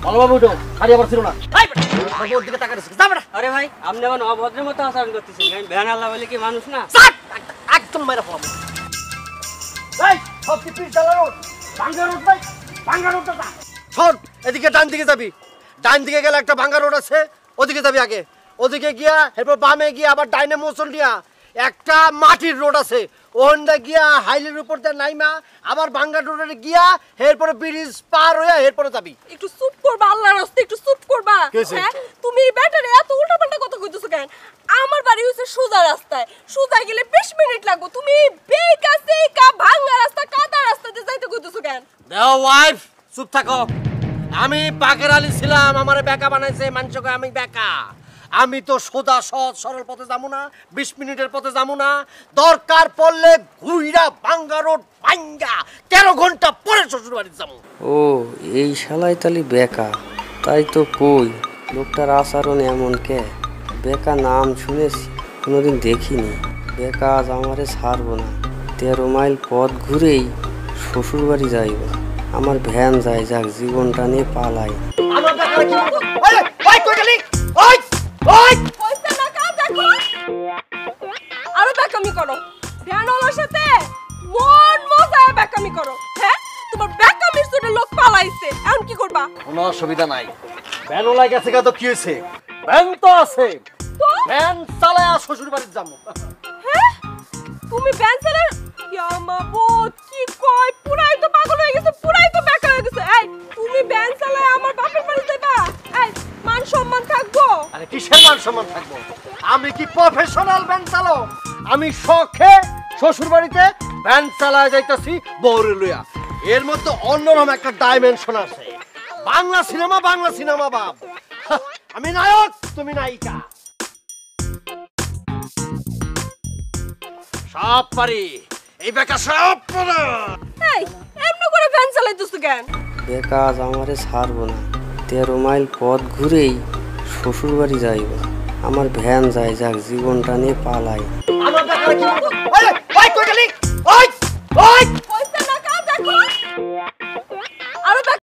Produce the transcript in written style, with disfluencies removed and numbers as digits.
ভালোভাবে উঠো, খালি আবার ছিল না। ওর দিকে তাকাচ্ছিস, যা বেটা। আরে ভাই আপনি এমন অভদ্রের মতো আচরণ করতেছেন, আমি ভ্যান আল্লাহ বলে কি মানুষ না? একদম মেরে ফেলাবো। এই সব কি পিস ডালা রোড, ভাঙ্গা রোড ভাই, ভাঙ্গা রোডটা যা। শোন, এদিকে ডান দিকে যাবি, ডান দিকে গেলে একটা ভাঙ্গা রোড আছে, ওদিকে যাবি আগে। ওদিকে গিয়া এরপর বামে গিয়া আবার ডাইনে মোচন দিয়া একটা মাটির রোড আছে, ওখানটা গিয়া হাইলের উপর দিয়ে নাইমা আবার ভাঙ্গা রোডে গিয়া এরপরে ব্রিজ পার হইয়া এরপরে যাবি। একটু চুপ করবা, আল্লাহর রাস্তায় একটু চুপ করবা। হ্যাঁ তুমি এই ব্যাটারে এত উল্টাপাল্টা কথা কইতেছো কেন? আমার বাড়ি হইছে সোজা রাস্তায়, সোজা গেলে 20 মিনিট লাগবে, তুমি বেকা সেকা ভাঙা রাস্তা কাদা রাস্তাতে যাইতে কইতেছো কেন? দেও ওয়াইফ, চুপ থাকো। আমি পাকের আলী ছিলাম, আমারে বেকা বানাইছে মানুষকে, আমি বেকা। আমি তো সোজা সহজ সরল পথে যাবো না, 20 মিনিটের পথে যাবো না, দরকার পড়লে ঘুইরা ভাঙ্গা রোড ভাঙ্গা 13 ঘন্টা পরে শ্বশুর বাড়ি যাবো। ও এই শালাই তালি বেকা, তাই তো কই লোকটার আচরণ এমন কে? বেকা নাম শুনেছি, কোনোদিন দেখিনি। বেকা আজ আমারে ছাড়বো না, 13 মাইল পথ ঘুরেই শ্বশুর বাড়ি যাইব। আমার ভ্যান যায়, যাক জীবনটা নিয়ে পালাই। আমার বেকা কি ওই ওই কই গেলি? ওই ওই পয়সা না কাজ দেখো, আরো বেকামি করো, ভ্যানওয়ালার সাথে মন মজায় বেকামি করো। হ্যাঁ তোমার বেকামির জন্য লোক পালাইছে, এখন কি করবা? কোনো অসুবিধা নাই, ভ্যান ওলাই গেছে, তো কি হয়েছে? ভ্যান তো আছে, ভ্যান চালায়া শ্বশুর বাড়ি যাবো। হ্যাঁ তুমি ভ্যান চালার ইয়ামাবুত কি কয়, পুরাই তো পাগল হয়ে গেছে, পুরাই তো বেকা হয়ে গেছে। এই তুমি ভ্যান চালায় আমার বাপের বাড়ি যাইবা? এই মান সম্মান থাকবো? আরে কিসের মান সম্মান থাকবো? আমি কি প্রফেশনাল ভ্যান চালক? আমি শখে শ্বশুর বাড়িতে ভ্যান চালায় যাইতাছি বউরে লইয়া। এর মধ্যে অন্যরকম একটা ডাইমেনশন আছে। বাংলা সিনেমা বাপ। আমি নায়ক, তুমি নায়িকা। সব পারি, এই বেকা সব পারে। এই এমন করে ভ্যান চালাইতেছ কেন? বেকা আজ আমারে ছাড়বো না, 13 মাইল পথ ঘুরেই শ্বশুর বাড়ি যাইব। আমার ভ্যান যায়, যাক জীবনটা নিয়ে পালাই। আমার বেকা কি? ওই ওই কই গেলি? ওই ওই